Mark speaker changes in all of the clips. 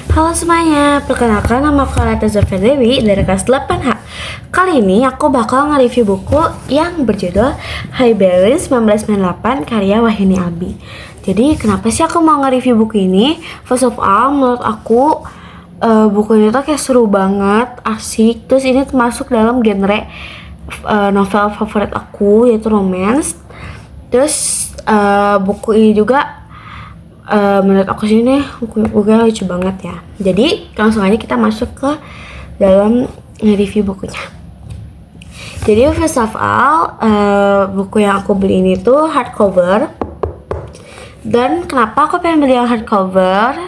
Speaker 1: Halo semuanya, perkenalkan nama aku Aleta Zafir Dewi dari kelas 8H. Kali ini aku bakal nge-review buku yang berjudul High Balance 1998 karya Wahyuni Albi. Jadi kenapa sih aku mau nge-review buku ini? First of all, menurut aku buku ini tuh kayak seru banget, asik. Terus ini termasuk dalam genre novel favorit aku, yaitu romance. Terus buku ini juga menurut aku sih nih bukunya lucu banget ya. Jadi langsung aja kita masuk ke dalam review bukunya. Jadi first of all, buku yang aku beli ini tuh hardcover. Dan kenapa aku pengen beli yang hardcover?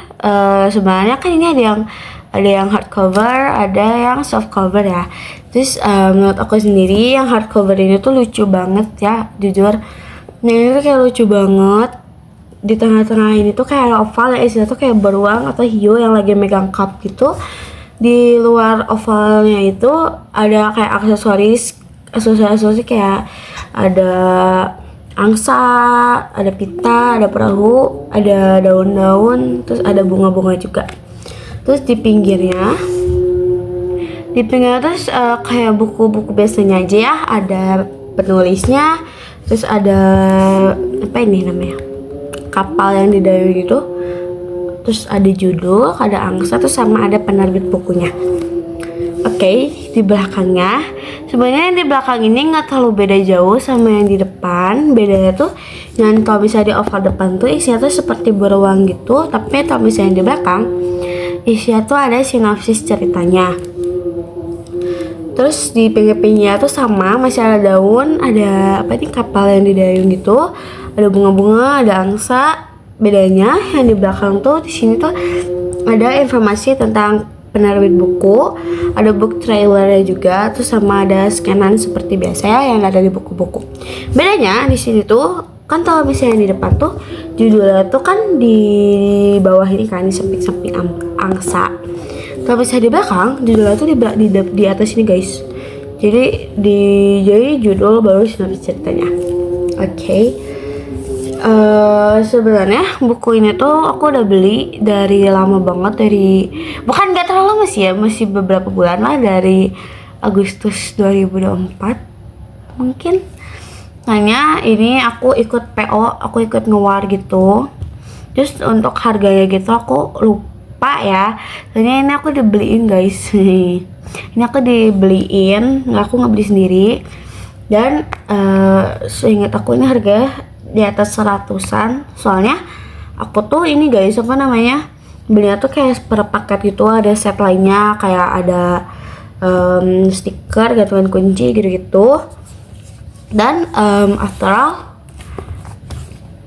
Speaker 1: Sebenarnya kan ini ada yang hardcover, ada yang softcover ya. Terus menurut aku sendiri yang hardcover ini tuh lucu banget ya, jujur. Nah ini tuh kayak lucu banget. Di tengah-tengah ini tuh kayak ada oval ya, isinya tuh kayak beruang atau hiu yang lagi megang cup gitu. Di luar ovalnya itu ada kayak aksesoris kayak ada angsa, ada pita, ada perahu, ada daun-daun, terus ada bunga-bunga juga. Terus di pinggirnya terus kayak buku-buku biasanya aja ya, ada penulisnya, terus ada apa ini namanya, kapal yang didayung gitu, terus ada judul, ada angsa, terus sama ada penerbit bukunya. Oke, di belakangnya sebenarnya yang di belakang ini nggak terlalu beda jauh sama yang di depan. Bedanya tuh yang kalau misalnya di oval depan tuh isinya tuh seperti beruang gitu, tapi kalau misalnya di belakang isinya tuh ada sinopsis ceritanya. Terus di pinggir-pinggirnya tuh sama, masih ada daun, ada apa nih, kapal yang didayung gitu, ada bunga-bunga, ada angsa. Bedanya yang di belakang tuh di sini tuh ada informasi tentang penerbit buku, ada book trailernya juga, terus sama ada scanan seperti biasa ya yang ada di buku-buku. Bedanya di sini tuh kan kalau misalnya di depan tuh judulnya tuh kan di bawah ini kan, di samping-samping angsa. Kalau misalnya di belakang judulnya tuh di atas ini guys. Jadi judul baru sinopsis ceritanya. Oke. Sebenarnya buku ini tuh aku udah beli dari lama banget, bukan gak terlalu lama sih ya, masih beberapa bulan lah, dari Agustus 2024 mungkin. Hanya ini aku ikut PO, aku ikut ngewar gitu. Terus untuk harganya gitu aku lupa ya. Soalnya ini aku dibeliin guys. Ini aku dibeliin, aku nggak beli sendiri. Dan seingat aku ini harganya di atas 100-an. Soalnya aku tuh ini guys, apa namanya, belinya tuh kayak per paket gitu, ada set lainnya kayak ada stiker, gantungan kunci gitu-gitu. Dan after all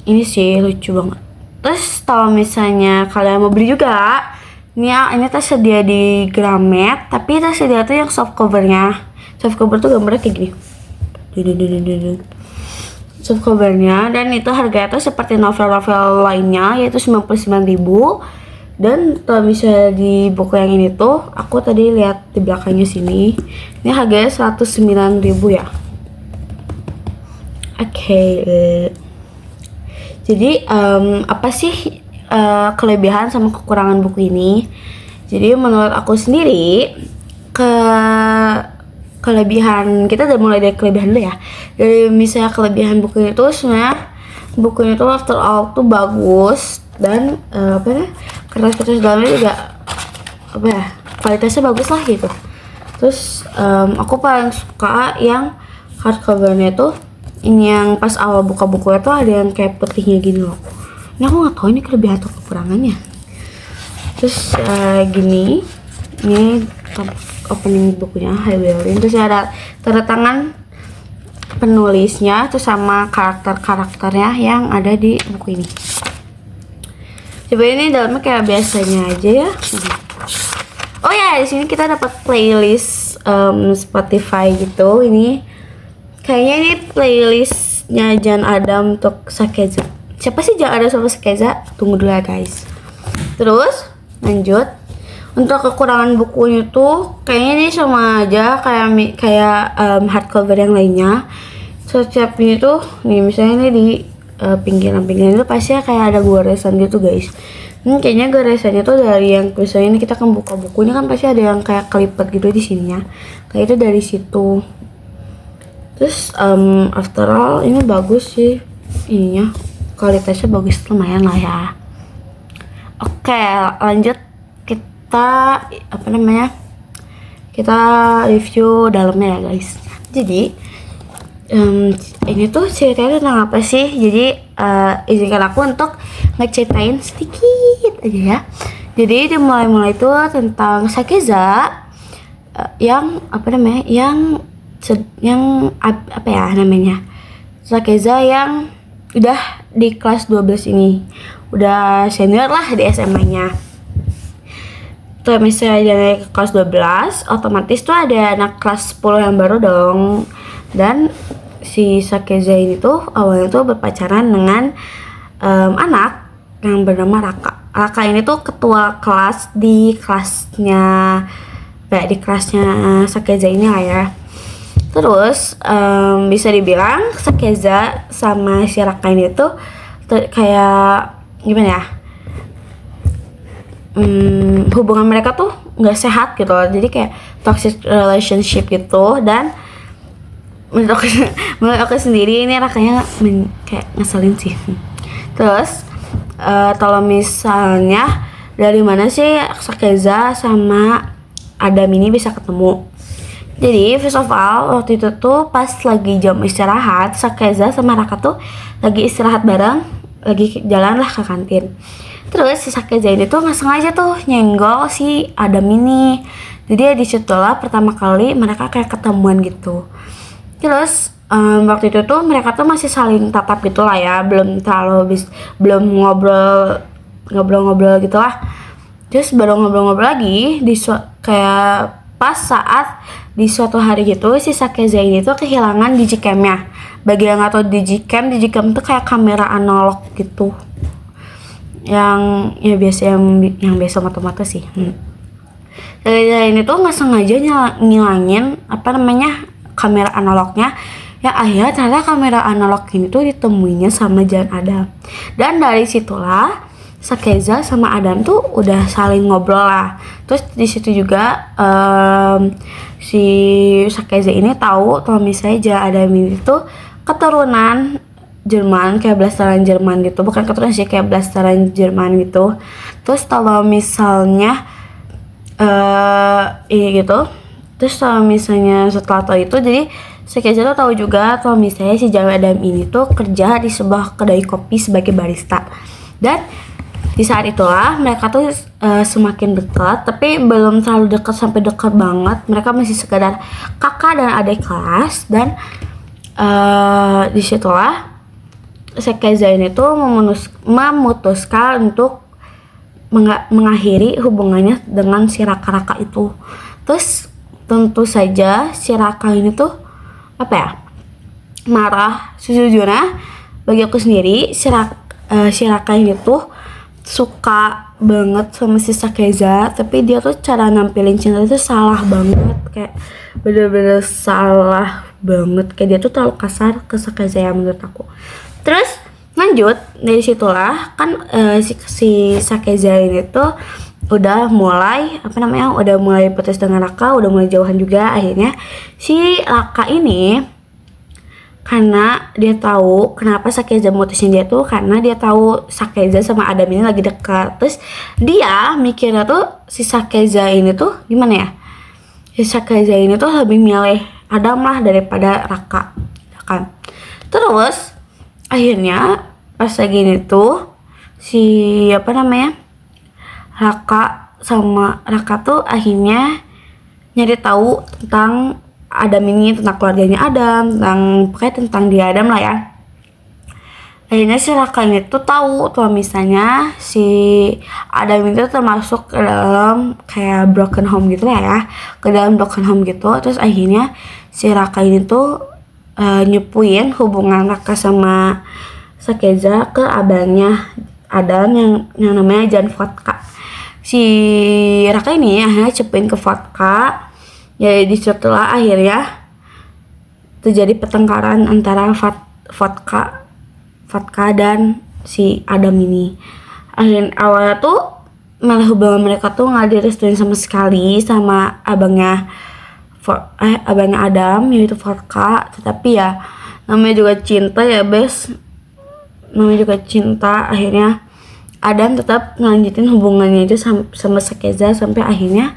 Speaker 1: ini sih lucu banget. Terus kalau misalnya kalian mau beli juga, ini tersedia di Gramet, tapi tersedia tuh yang soft covernya. Soft cover tuh gambarnya kayak gini. Soft covernya, dan itu harganya tuh seperti novel-novel lainnya, yaitu 99.000. Dan kalau misalnya di buku yang ini tuh aku tadi lihat di belakangnya sini, ini harganya 109.000 ya. Oke. Jadi apa sih kelebihan sama kekurangan buku ini? Jadi menurut aku sendiri, kelebihan kita udah mulai dari kelebihan dulu ya. Dari misalnya kelebihan buku itu, sebenarnya buku itu after all tuh bagus, dan kertas dalamnya juga kualitasnya bagus lah gitu. Terus aku paling suka yang hardcovernya tuh ini, yang pas awal buka bukunya tuh ada yang kayak putihnya gini loh. Ini aku nggak tahu ini kelebihan atau kekurangannya. Terus gini, ini opening bukunya High Balance. Terus ada tanda tangan penulisnya, terus sama karakternya yang ada di buku ini. Coba ini dalamnya kayak biasanya aja ya. Oh ya, di sini kita dapat playlist Spotify gitu. Ini kayaknya ini playlistnya Jan Adam untuk Sakeza. Siapa sih Jan Adam sama Sakeza? Tunggu dulu ya guys. Terus lanjut. Untuk kekurangan bukunya tuh kayaknya ini sama aja kayak hardcover yang lainnya. Setiap ini tuh nih, misalnya ini di pinggiran itu pasti kayak ada goresan gitu guys. Kayaknya goresannya tuh dari yang misalnya ini kita kan buka bukunya kan pasti ada yang kayak kelipet gitu di sininya. Kayak itu dari situ. Terus after all ini bagus sih ininya. Kualitasnya bagus lumayan lah ya. Oke, lanjut kita apa namanya? Kita review dalamnya ya guys. Jadi ini tuh ceritanya tentang apa sih? Jadi izinkan aku untuk ngeceritain sedikit aja ya. Jadi dimulai itu tentang Sakeza yang apa namanya? Yang apa ya namanya? Sakeza yang udah di kelas 12 ini. Udah senior lah di SMA-nya. Tuh misalnya dia naik ke kelas 12, otomatis tuh ada anak kelas 10 yang baru dong. Dan si Sakeza ini tuh awalnya tuh berpacaran dengan anak yang bernama Raka. Raka ini tuh ketua kelas di kelasnya Sakeza ini lah ya. Terus bisa dibilang Sakeza sama si Raka ini tuh kayak gimana ya? Hubungan mereka tuh nggak sehat gitu loh. Jadi kayak toxic relationship gitu. Dan menurut aku sendiri ini Rakanya kayak ngeselin sih. Terus kalau misalnya dari mana sih Sakeza sama Adam ini bisa ketemu? Jadi first of all waktu itu tuh pas lagi jam istirahat, Sakeza sama Raka tuh lagi istirahat bareng, lagi jalan lah ke kantin. Terus si Sakeza ini tuh nggak sengaja tuh nyenggol si Adam ini. Jadi di situlah pertama kali mereka kayak ketemuan gitu. Terus waktu itu tuh mereka tuh masih saling tatap gitu lah ya, belum ngobrol gitu lah. Terus baru ngobrol-ngobrol lagi kayak pas saat di suatu hari gitu si Sakeza ini tuh kehilangan digicam-nya. Bagi yang nggak tahu digicam tuh kayak kamera analog gitu. Yang ya biasa yang biasa mata-mata sih. Sakeza ini tuh nggak sengaja ngilangin apa namanya kamera analognya. Ya akhirnya ternyata kamera analog ini tuh ditemuinya sama Jan Adam. Dan dari situlah Sakeza sama Adam tuh udah saling ngobrol lah. Terus di situ juga si Sakeza ini tahu kalau misalnya Jan Adam ini tuh keturunan Jerman, kayak blasteran Jerman gitu. Bukan keturunan sih, kayak blasteran Jerman gitu. Terus kalau misalnya ini gitu. Terus kalau misalnya setelah tahu itu, jadi Sakeza tuh tahu juga kalau misalnya si Jan Adam ini tuh kerja di sebuah kedai kopi sebagai barista. Dan di saat itulah mereka tuh semakin dekat, tapi belum terlalu dekat sampai dekat banget. Mereka masih sekedar kakak dan adik kelas. Dan di situlah Sakeza ini tuh memutuskan untuk mengakhiri hubungannya dengan si Raka itu. Terus tentu saja si Raka ini tuh apa ya, marah. Sejujurnya bagi aku sendiri si Raka ini tuh suka banget sama si Sakeza, tapi dia tuh cara nampilin cinta itu salah banget, kayak bener-bener salah banget. Kayak dia tuh terlalu kasar ke Sakeza ya menurut aku. Terus lanjut dari situlah kan si Sakeza ini tuh udah mulai putus dengan Raka, udah mulai jauhan juga. Akhirnya si Raka ini, karena dia tahu kenapa Sakeza mutusin dia tuh karena dia tahu Sakeza sama Adam ini lagi dekat. Terus dia mikirnya tuh si Sakeza ini tuh gimana ya, si Sakeza ini tuh lebih milih Adam lah daripada Raka kan. Terus akhirnya pas lagi ini tuh si Raka tuh akhirnya nyari tahu tentang Adam ini, tentang keluarganya Adam, tentang dia Adam lah ya. Akhirnya si Raka ini tuh tahu kalau misalnya si Adam itu termasuk ke dalam kayak broken home gitu lah ya, ke dalam broken home gitu. Terus akhirnya si Raka ini tuh nyepuin hubungan Raka sama Sakeza ke abangnya Adam yang namanya Jan Vodka. Si Raka ini akhirnya cepin ke Vodka. Ya disitulah akhirnya terjadi pertengkaran antara Vodka dan si Adam ini. Awalnya tuh malah hubungan mereka tuh nggak direstuin sama sekali sama abangnya Adam, yaitu Forka. Tetapi ya namanya juga cinta ya bes, namanya juga cinta. Akhirnya Adam tetap ngelanjutin hubungannya itu sama Sakeza sampai akhirnya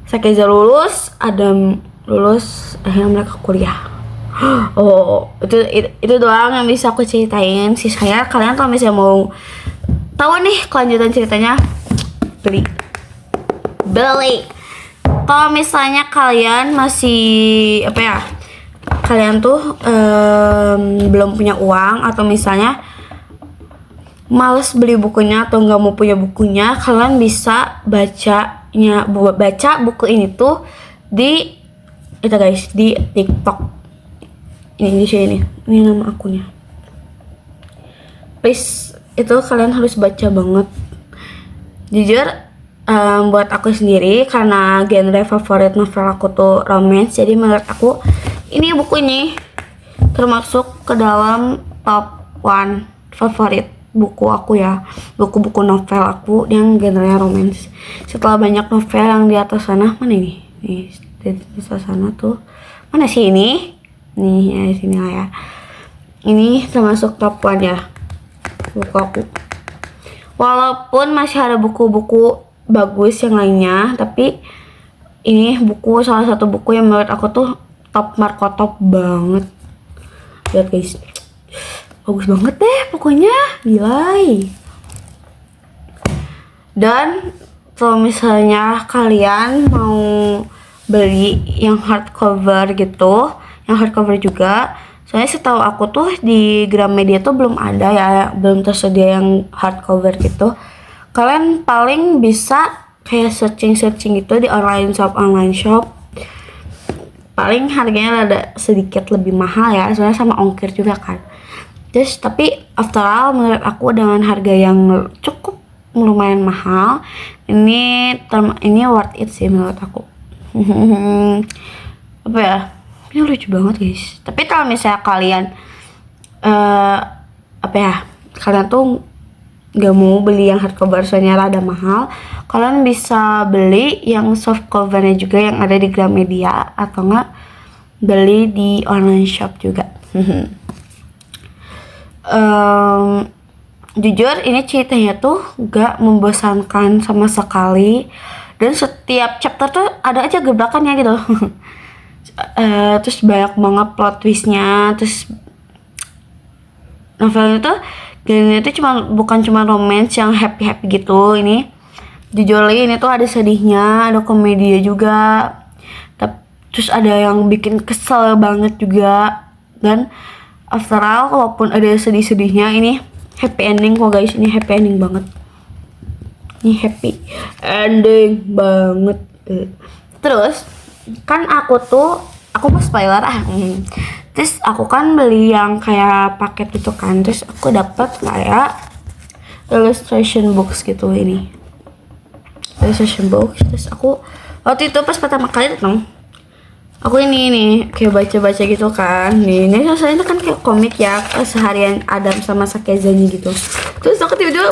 Speaker 1: Sakeza lulus, Adam lulus, akhirnya mereka kuliah. Oh, itu doang yang bisa aku ceritain. Sisanya kalian kalau misalnya mau tahu nih kelanjutan ceritanya, beli. Kalau misalnya kalian masih kalian tuh belum punya uang atau misalnya males beli bukunya atau nggak mau punya bukunya, kalian bisa baca buku ini tuh di guys, di TikTok. Ini di sini, ini nama akunnya. Please, itu kalian harus baca banget. Jujur, buat aku sendiri karena genre favorit novel aku tuh romance, jadi menurut aku ini buku ini termasuk ke dalam top 1 favorit buku aku ya, buku-buku novel aku yang genre romance. Setelah banyak novel yang di atas sana, mana ini? Nih, di atas sana tuh mana sih ini? Nih ya, sini lah ya. Ini termasuk top 1 ya buku aku. Walaupun masih ada buku-buku bagus yang lainnya, tapi ini salah satu buku yang menurut aku tuh top markotop banget. Lihat guys, bagus banget deh pokoknya, gila. Dan kalau misalnya kalian mau beli yang hardcover gitu, yang hardcover juga, soalnya setahu aku tuh di Gramedia tuh belum ada ya, belum tersedia yang hardcover gitu. Kalian paling bisa kayak searching gitu di online shop, paling harganya ada sedikit lebih mahal ya, soalnya sama ongkir juga kan. Terus tapi after all menurut aku dengan harga yang cukup lumayan mahal, ini worth it sih menurut aku. Apa ya, ini lucu banget guys. Tapi kalau misalnya kalian kalian tuh gak mau beli yang hardcover soalnya rada mahal, kalian bisa beli yang soft covernya juga yang ada di Gramedia, atau enggak beli di online shop juga. Jujur ini ceritanya tuh gak membosankan sama sekali, dan setiap chapter tuh ada aja gebrakannya gitu. Terus banyak banget plot twistnya. Terus novel itu genre itu bukan cuma romance yang happy gitu. Ini jujur lagi, ini tuh ada sedihnya, ada komedi juga, terus ada yang bikin kesel banget juga. Dan after all, walaupun ada sedih-sedihnya, ini happy ending kok guys. Ini happy ending banget. Ini happy ending banget. Terus kan aku mau spoiler terus aku kan beli yang kayak paket gitu kan, terus aku dapat kayak illustration books gitu, ini illustration books. Terus aku waktu itu pas pertama kali datang, aku ini kayak baca gitu kan. Ini soalnya kan kayak komik ya, keseharian Adam sama Sakezanya gitu. Terus aku tiba-tiba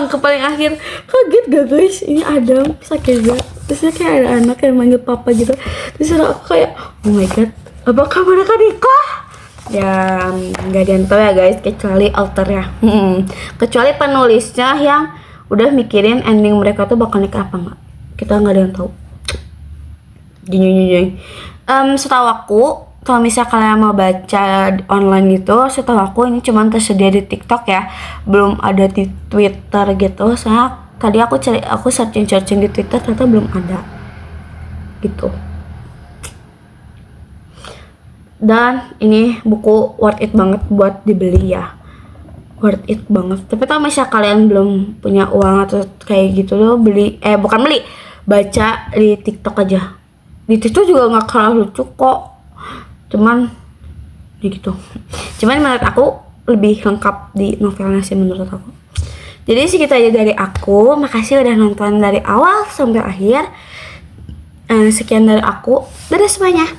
Speaker 1: ke paling akhir, kaget gak guys, ini Adam Sakeza, terusnya kayak ada anak yang manggil papa gitu. Terus aku kayak, oh my god, apakah mereka nikah? Ya nggak ada yang tahu ya guys, kecuali authornya. Kecuali penulisnya yang udah mikirin ending mereka tuh bakal nikah apa enggak, kita nggak ada yang tahu. Setahu aku, kalau misalnya kalian mau baca online gitu, setahu aku ini cuma tersedia di TikTok ya, belum ada di Twitter gitu. Soalnya tadi aku searching di Twitter, ternyata belum ada gitu. Dan ini buku worth it banget buat dibeli ya, worth it banget. Tapi kalau misalnya kalian belum punya uang atau kayak gitu loh, baca di TikTok aja. Di TikTok juga nggak kalah lucu kok, cuman ya gitu. Cuman menurut aku lebih lengkap di novelnya sih menurut aku. Jadi segitu aja dari aku. Makasih udah nonton dari awal sampai akhir. Sekian dari aku. Dadah semuanya.